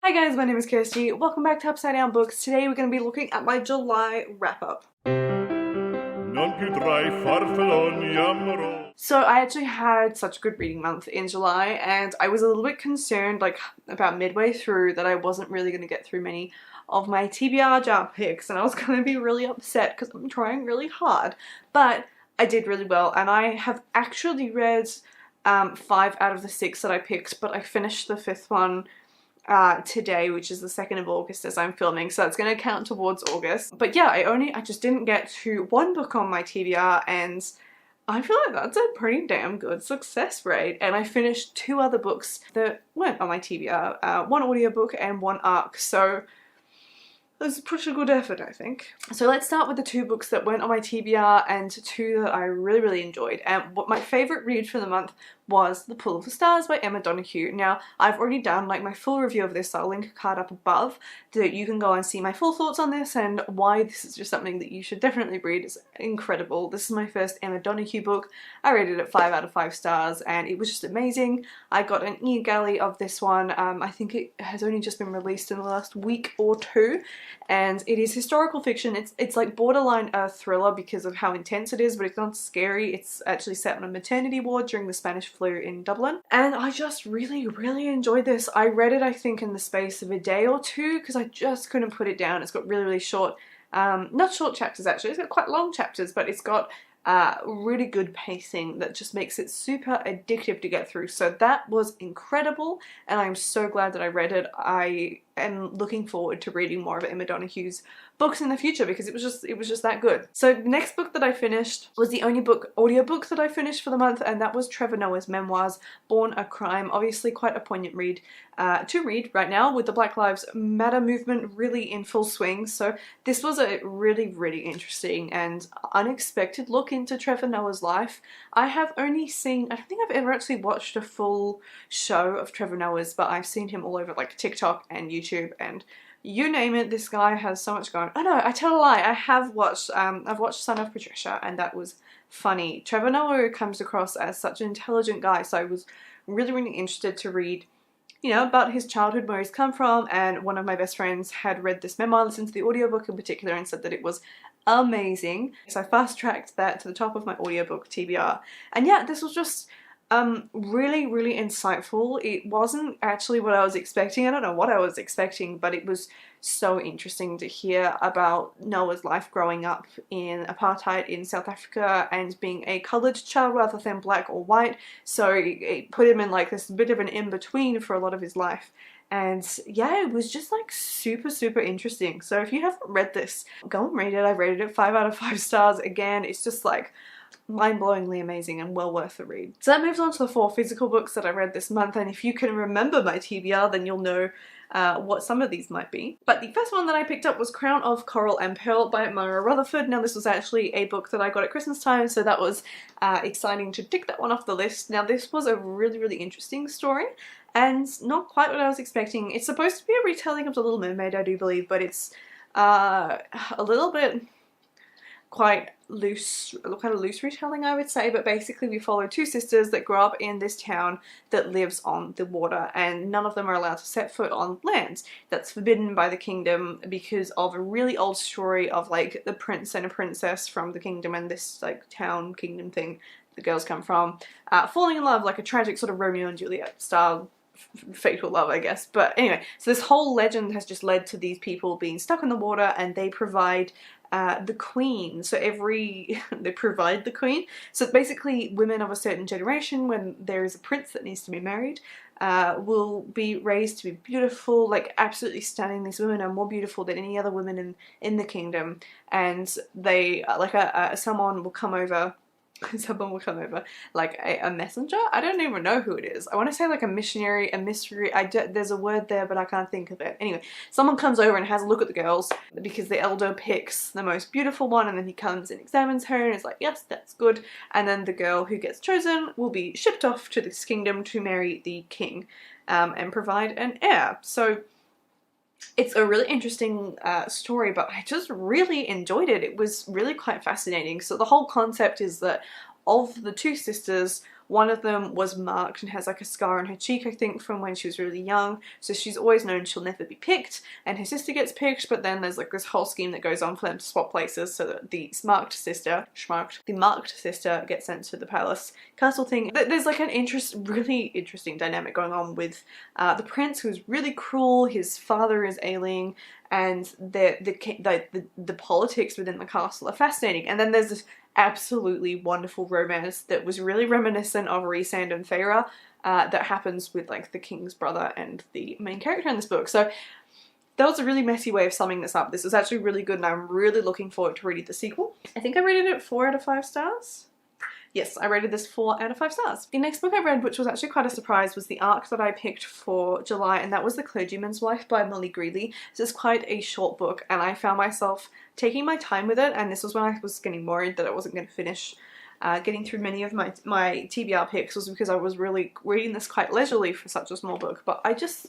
Hi guys, my name is Kirsty. Welcome back to Upside Down Books. Today we're going to be looking at my July wrap-up. So I actually had such a good reading month in July, and I was a little bit concerned like about midway through that I wasn't really going to get through many of my TBR picks, and I was going to be really upset because I'm trying really hard. But I did really well, and I have actually read 5 out of the 6 that I picked, but I finished the 5th one today, which is the 2nd of August as I'm filming, so that's going to count towards August. But yeah, I just didn't get to one book on my TBR, and I feel like that's a pretty damn good success rate. And I finished 2 other books that weren't on my TBR, one audiobook and 1 ARC, so it was a pretty good effort, I think. So let's start with the 2 books that went on my TBR and 2 that I really enjoyed. And what my favourite read for the month was The Pull of the Stars by Emma Donoghue. Now, I've already done like my full review of this, so I'll link a card up above so that you can go and see my full thoughts on this and why this is just something that you should definitely read. It's incredible. This is my first Emma Donoghue book. I rated it 5 out of 5 stars and it was just amazing. I got an e-galley of this one. I think it has only just been released in the last week or 2, and it is historical fiction. It's like borderline a thriller because of how intense it is, but it's not scary. It's actually set on a maternity ward during the Spanish flu in Dublin, and I just really enjoyed this. I read it I think in the space of a day or 2 because I just couldn't put it down. It's got really short, not short chapters actually, it's got quite long chapters, but it's got really good pacing that just makes it super addictive to get through. So that was incredible, and I'm so glad that I read it. I am looking forward to reading more of Emma Donoghue's books in the future because it was just that good. So the next book that I finished was the only audiobook that I finished for the month, and that was Trevor Noah's memoirs, Born a Crime. Obviously quite a poignant read to read right now with the Black Lives Matter movement really in full swing. So this was a really interesting and unexpected look into Trevor Noah's life. I have only seen, I don't think I've ever actually watched a full show of Trevor Noah's, but I've seen him all over like TikTok and YouTube and you name it. This guy has so much going. Oh no, I tell a lie. I have watched, I've watched Son of Patricia, and that was funny. Trevor Noah comes across as such an intelligent guy, so I was really interested to read, you know, about his childhood, where he's come from, and one of my best friends had read this memoir, listened to the audiobook in particular, and said that it was amazing. So I fast-tracked that to the top of my audiobook TBR. And yeah, this was just really insightful. It wasn't actually what I was expecting. I don't know what I was expecting, but it was so interesting to hear about Noah's life growing up in apartheid in South Africa and being a coloured child rather than black or white. So it put him in like this bit of an in-between for a lot of his life. And yeah, it was just like super interesting. So if you haven't read this, go and read it. I rated it 5 out of 5 stars. Again, it's just like mind-blowingly amazing and well worth the read. So that moves on to the 4 physical books that I read this month, and if you can remember my TBR then you'll know what some of these might be. But the first one that I picked up was Crown of Coral and Pearl by Myra Rutherford. Now this was actually a book that I got at Christmas time, so that was exciting to tick that one off the list. Now this was a really interesting story and not quite what I was expecting. It's supposed to be a retelling of The Little Mermaid, I do believe, but it's a little bit quite a loose retelling, I would say. But basically we follow 2 sisters that grow up in this town that lives on the water, and none of them are allowed to set foot on land that's forbidden by the kingdom because of a really old story of like the prince and a princess from the kingdom and this like town kingdom thing the girls come from falling in love, like a tragic sort of Romeo and Juliet style fatal love, I guess. But anyway, so this whole legend has just led to these people being stuck in the water, and they provide the queen. So they provide the queen. So basically women of a certain generation, when there is a prince that needs to be married, will be raised to be beautiful, like absolutely stunning. These women are more beautiful than any other women in the kingdom, and they like someone will come over, like a messenger. I don't even know who it is. I want to say like a missionary, a mystery. There's a word there, but I can't think of it. Anyway, someone comes over and has a look at the girls because the elder picks the most beautiful one, and then he comes and examines her and is like, yes, that's good. And then the girl who gets chosen will be shipped off to this kingdom to marry the king and provide an heir. So it's a really interesting story, but I just really enjoyed it. It was really quite fascinating. So the whole concept is that of the 2 sisters, One of them was marked and has like a scar on her cheek, I think, from when she was really young. So she's always known she'll never be picked, and her sister gets picked, but then there's like this whole scheme that goes on for them to swap places so that the marked sister gets sent to the palace castle thing. There's like an really interesting dynamic going on with the prince, who's really cruel, his father is ailing, and the politics within the castle are fascinating. And then there's this absolutely wonderful romance that was really reminiscent of Rhysand and Feyre that happens with like the king's brother and the main character in this book. So that was a really messy way of summing this up. This was actually really good, and I'm really looking forward to reading the sequel. I think I rated it 4 out of 5 stars. Yes, I rated this 4 out of 5 stars. The next book I read, which was actually quite a surprise, was the arc that I picked for July, and that was The Clergyman's Wife by Molly Greeley. This is quite a short book, and I found myself taking my time with it, and this was when I was getting worried that I wasn't going to finish getting through many of my TBR picks, was because I was really reading this quite leisurely for such a small book, but I just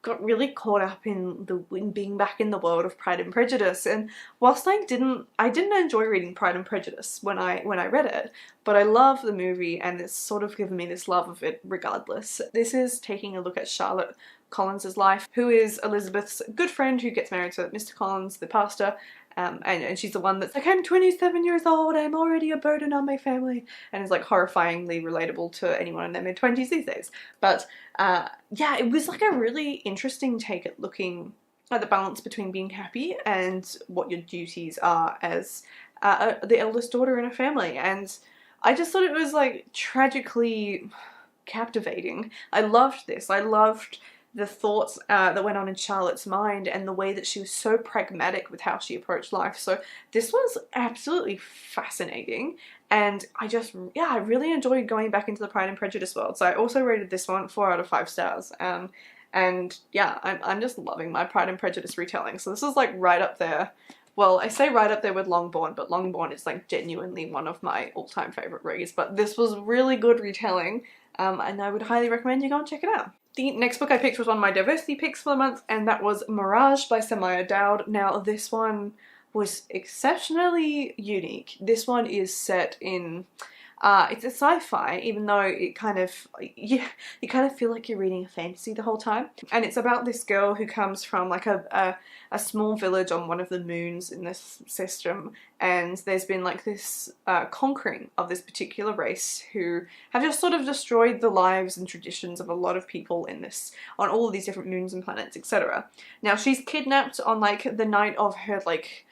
got really caught up in being back in the world of Pride and Prejudice. And whilst I didn't enjoy reading Pride and Prejudice when I read it, but I love the movie, and it's sort of given me this love of it regardless. This is taking a look at Charlotte Collins's life, who is Elizabeth's good friend who gets married to Mr. Collins, the pastor. And she's the one that's like, I'm 27 years old, I'm already a burden on my family, and is like horrifyingly relatable to anyone in their mid-20s these days. But yeah, it was like a really interesting take at looking at the balance between being happy and what your duties are as the eldest daughter in a family. And I just thought it was like tragically captivating. I loved this. I loved the thoughts that went on in Charlotte's mind, and the way that she was so pragmatic with how she approached life. So this was absolutely fascinating, and I really enjoyed going back into the Pride and Prejudice world. So I also rated this one 4 out of 5 stars. And yeah, I'm just loving my Pride and Prejudice retelling. So this is like right up there. Well, I say right up there with Longbourn, but Longbourn is like genuinely one of my all-time favourite reads. But this was really good retelling, and I would highly recommend you go and check it out. The next book I picked was one of my diversity picks for the month, and that was Mirage by Samaya Dowd. Now, this one was exceptionally unique. This one is set in it's a sci-fi, even though it kind of, you kind of feel like you're reading a fantasy the whole time. And it's about this girl who comes from like a small village on one of the moons in this system, and there's been like this conquering of this particular race who have just sort of destroyed the lives and traditions of a lot of people on all of these different moons and planets, etc. Now, she's kidnapped on like the night of her like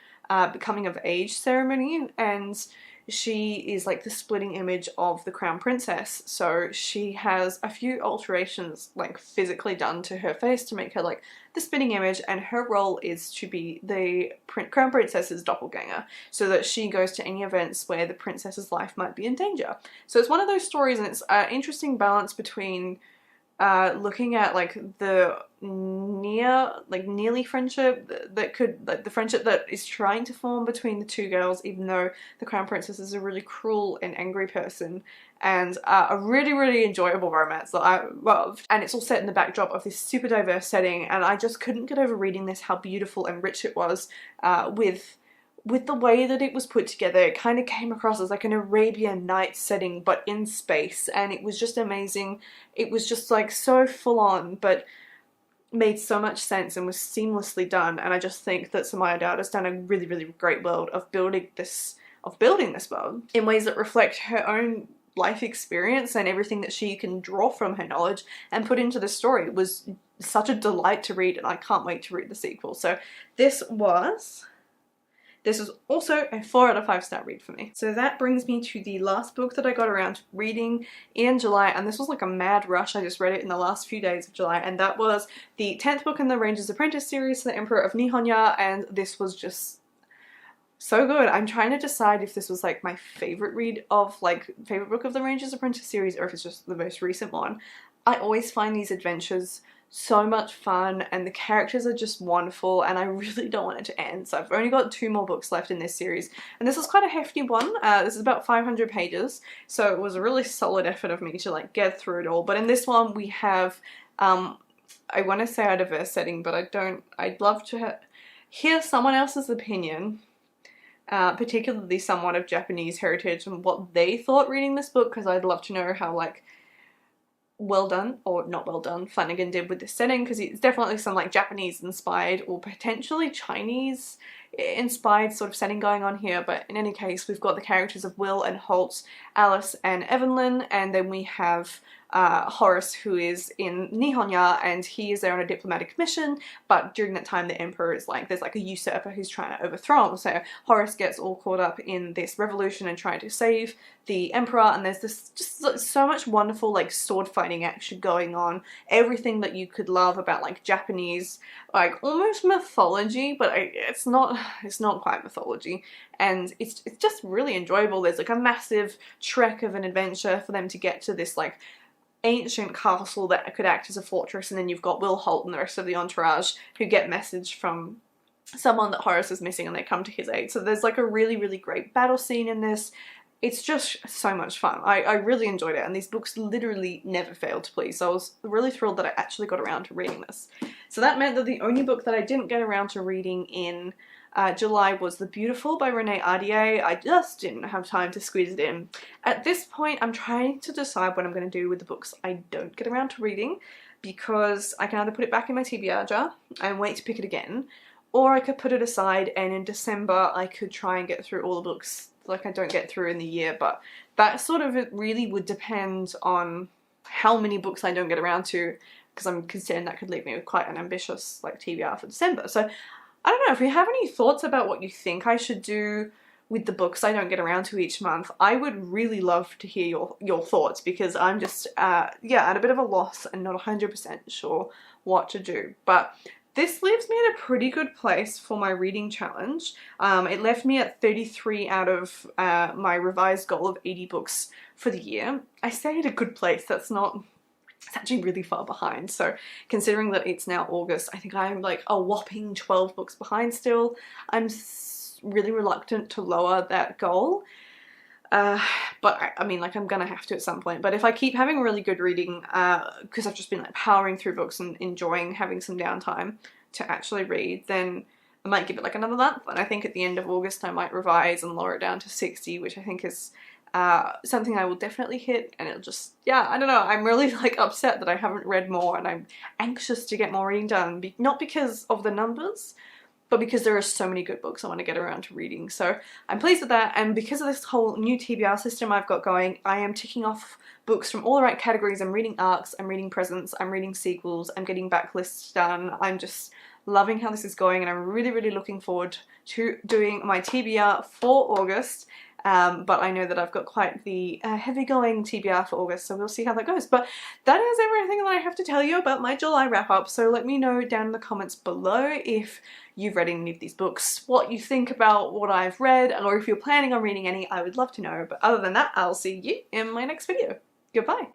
becoming of age ceremony, and she is like the splitting image of the crown princess. So she has a few alterations like physically done to her face to make her like the spitting image, and her role is to be the crown princess's doppelganger, so that she goes to any events where the princess's life might be in danger. So it's one of those stories, and it's an interesting balance between looking at like the nearly friendship that could, like the friendship that is trying to form between the two girls, even though the crown princess is a really cruel and angry person, and a really enjoyable romance that I loved. And it's all set in the backdrop of this super diverse setting, and I just couldn't get over reading this, how beautiful and rich it was with the way that it was put together. It kind of came across as like an Arabian Nights setting, but in space, and it was just amazing. It was just like so full on, but made so much sense and was seamlessly done. And I just think that Samaya Dowd has done a really great world of building this world in ways that reflect her own life experience and everything that she can draw from her knowledge and put into the story. It was such a delight to read, and I can't wait to read the sequel. So this was also a 4 out of 5 star read for me. So that brings me to the last book that I got around to reading in July, and this was like a mad rush. I just read it in the last few days of July, and that was the 10th book in the Ranger's Apprentice series, The Emperor of Nihon-ja, and this was just so good. I'm trying to decide if this was like my favorite book of the Ranger's Apprentice series, or if it's just the most recent one. I always find these adventures so much fun, and the characters are just wonderful, and I really don't want it to end. So I've only got 2 more books left in this series, and this is quite a hefty one. This is about 500 pages, so it was a really solid effort of me to like get through it all. But in this one we have, I want to say a diverse setting, but I'd love to hear someone else's opinion. particularly someone of Japanese heritage, and what they thought reading this book, because I'd love to know how, like, well done or not well done Flanagan did with this setting, because it's definitely some like Japanese inspired or potentially Chinese inspired sort of setting going on here. But in any case, we've got the characters of Will and Holt, Alice and Evelyn, and then we have Horace, who is in Nihon-ja, and he is there on a diplomatic mission, but during that time the emperor is like, there's like a usurper who's trying to overthrow him, so Horace gets all caught up in this revolution and trying to save the emperor, and there's this just so much wonderful like sword fighting action going on, everything that you could love about like Japanese, like almost mythology, but it's not quite mythology, and it's just really enjoyable. There's like a massive trek of an adventure for them to get to this like ancient castle that could act as a fortress, and then you've got Will Holt and the rest of the entourage who get message from someone that Horace is missing and they come to his aid. So there's like a really, really great battle scene in this. It's just so much fun. I really enjoyed it, and these books literally never failed to please, so I was really thrilled that I actually got around to reading this. So that meant that the only book that I didn't get around to reading in July was The Beautiful by Renee Ahdieh. I just didn't have time to squeeze it in. At this point, I'm trying to decide what I'm going to do with the books I don't get around to reading, because I can either put it back in my TBR jar and wait to pick it again, or I could put it aside and in December I could try and get through all the books like I don't get through in the year. But that sort of, it really would depend on how many books I don't get around to, because I'm concerned that could leave me with quite an ambitious like TBR for December. So I don't know, if you have any thoughts about what you think I should do with the books I don't get around to each month, I would really love to hear your thoughts, because I'm just, yeah, at a bit of a loss and not 100% sure what to do. But this leaves me in a pretty good place for my reading challenge. It left me at 33 out of my revised goal of 80 books for the year. I say at a good place, that's not... It's actually really far behind, so considering that it's now August, I think I'm like a whopping 12 books behind still. I'm really reluctant to lower that goal, but I mean, like, I'm gonna have to at some point. But if I keep having really good reading, because I've just been like powering through books and enjoying having some downtime to actually read, then I might give it like another month, and I think at the end of August I might revise and lower it down to 60, which I think is something I will definitely hit. And it'll just, yeah, I don't know, I'm really like upset that I haven't read more, and I'm anxious to get more reading done, not because of the numbers, but because there are so many good books I want to get around to reading. So I'm pleased with that, and because of this whole new TBR system I've got going, I am ticking off books from all the right categories. I'm reading arcs, I'm reading presents, I'm reading sequels, I'm getting backlists done. I'm just loving how this is going, and I'm really, really looking forward to doing my TBR for August. But I know that I've got quite the heavy going TBR for August, so we'll see how that goes. But that is everything that I have to tell you about my July wrap up. So let me know down in the comments below if you've read any of these books, what you think about what I've read, or if you're planning on reading any. I would love to know. But other than that, I'll see you in my next video. Goodbye.